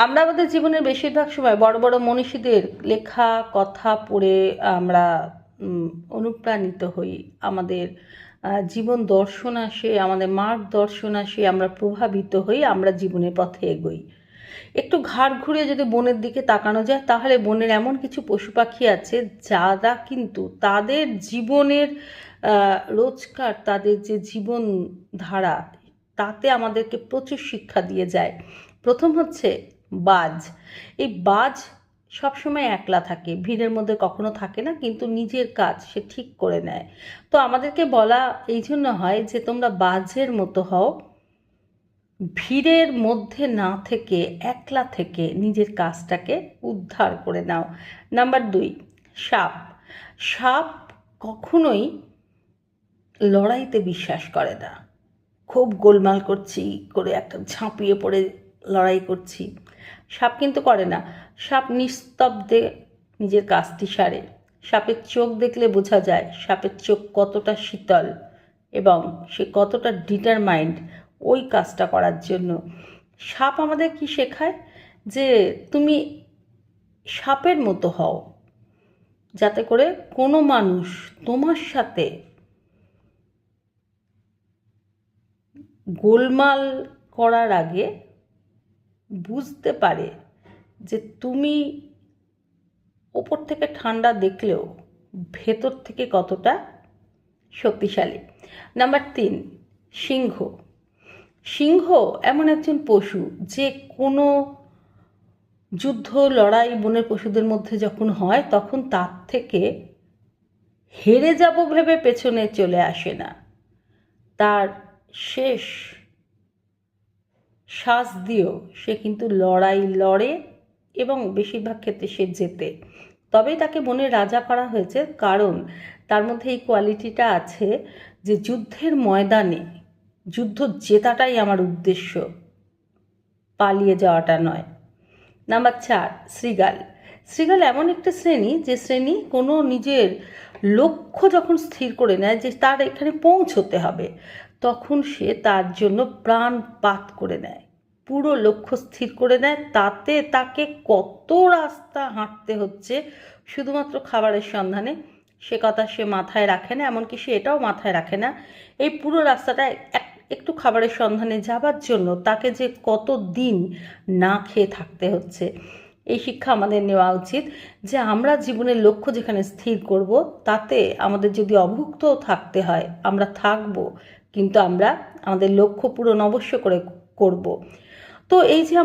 আমরা আমাদের জীবনের বেশিরভাগ সময় বড় বড় মনীষীদের লেখা কথা পড়ে আমরা অনুপ্রাণিত হই। আমাদের জীবন দর্শন আসে, আমাদের মার্গদর্শন আসে, আমরা প্রভাবিত হই, আমরা জীবনের পথে এগোই। একটু ঘাড় ঘুরে যদি বনের দিকে তাকানো যায়, তাহলে বনের এমন কিছু পশু পাখি আছে যারা কিন্তু তাদের জীবনের রোজকার তাদের যে জীবন ধারা, তাতে আমাদেরকে প্রচুর শিক্ষা দিয়ে যায়। প্রথম হচ্ছে বাজ। এই বাজ সবসময় একলা থাকে, ভিড়ের মধ্যে কখনো থাকে না, কিন্তু নিজের কাজ সে ঠিক করে নেয়। তো আমাদেরকে বলা এই জন্য হয় যে তোমরা বাজের মতো হও, ভিড়ের মধ্যে না থেকে একলা থেকে নিজের কাজটাকে উদ্ধার করে নাও। নাম্বার 2, সাপ। সাপ কখনোই লড়াইতে বিশ্বাস করে না। খুব গোলমাল করছি করে একটা ঝাঁপিয়ে পড়ে লড়াই করছি, সাপ কিন্তু করে না। সাপ নিস্তব্ধে নিজের কাজটি সারে। সাপের চোখ দেখলে বোঝা যায় সাপের চোখ কতটা শীতল এবং সে কতটা ডিটারমাইন্ড ওই কাজটা করার জন্য। সাপ আমাদের কি শেখায়? যে তুমি সাপের মতো হও, যাতে করে কোনো মানুষ তোমার সাথে গোলমাল করার আগে বুঝতে পারে যে তুমি ওপর থেকে ঠান্ডা দেখলেও ভেতর থেকে কতটা শক্তিশালী। নাম্বার 3, সিংহ। সিংহ এমন একজন পশু যে কোনো যুদ্ধ লড়াই বনের পশুদের মধ্যে যখন হয়, তখন তার থেকে হেরে যাব ভেবে পেছনে চলে আসে না। তার শেষ শ্বাস দিয়েও সে কিন্তু লড়াই লড়ে এবং বেশিরভাগ ক্ষেত্রে সে জেতে। তবেই তাকে বনের রাজা করা হয়েছে, কারণ তার মধ্যে এই কোয়ালিটিটা আছে যে যুদ্ধের ময়দানে যুদ্ধ জেতাটাই আমার উদ্দেশ্য, পালিয়ে যাওয়াটা নয়। নাম্বার 4, শৃগাল। শৃগাল এমন একটা শ্রেণী যে শ্রেণী কোনো নিজের লক্ষ্য যখন স্থির করে নেয় যে তার এখানে পৌঁছতে হবে, তখন সে তার জন্য প্রাণপাত করে নেয়, পুরো লক্ষ্য স্থির করে নেয়। তাতে তাকে কত রাস্তা হাঁটতে হচ্ছে শুধুমাত্র খাবারের সন্ধানে, সে কথা সে মাথায় রাখে না। এমনকি সে এটাও মাথায় রাখে না এই পুরো রাস্তাটা একটু খাবারের সন্ধানে যাবার জন্য তাকে যে কত দিন না খেয়ে থাকতে হচ্ছে। এই শিক্ষা আমাদের নেওয়া উচিত যে আমরা জীবনের লক্ষ্য যেখানে স্থির করব, তাতে আমাদের যদি অভুক্তও থাকতে হয় আমরা থাকব, কিন্তু আমরা আমাদের লক্ষ্য পূরণ অবশ্য করে করব। তো এই যে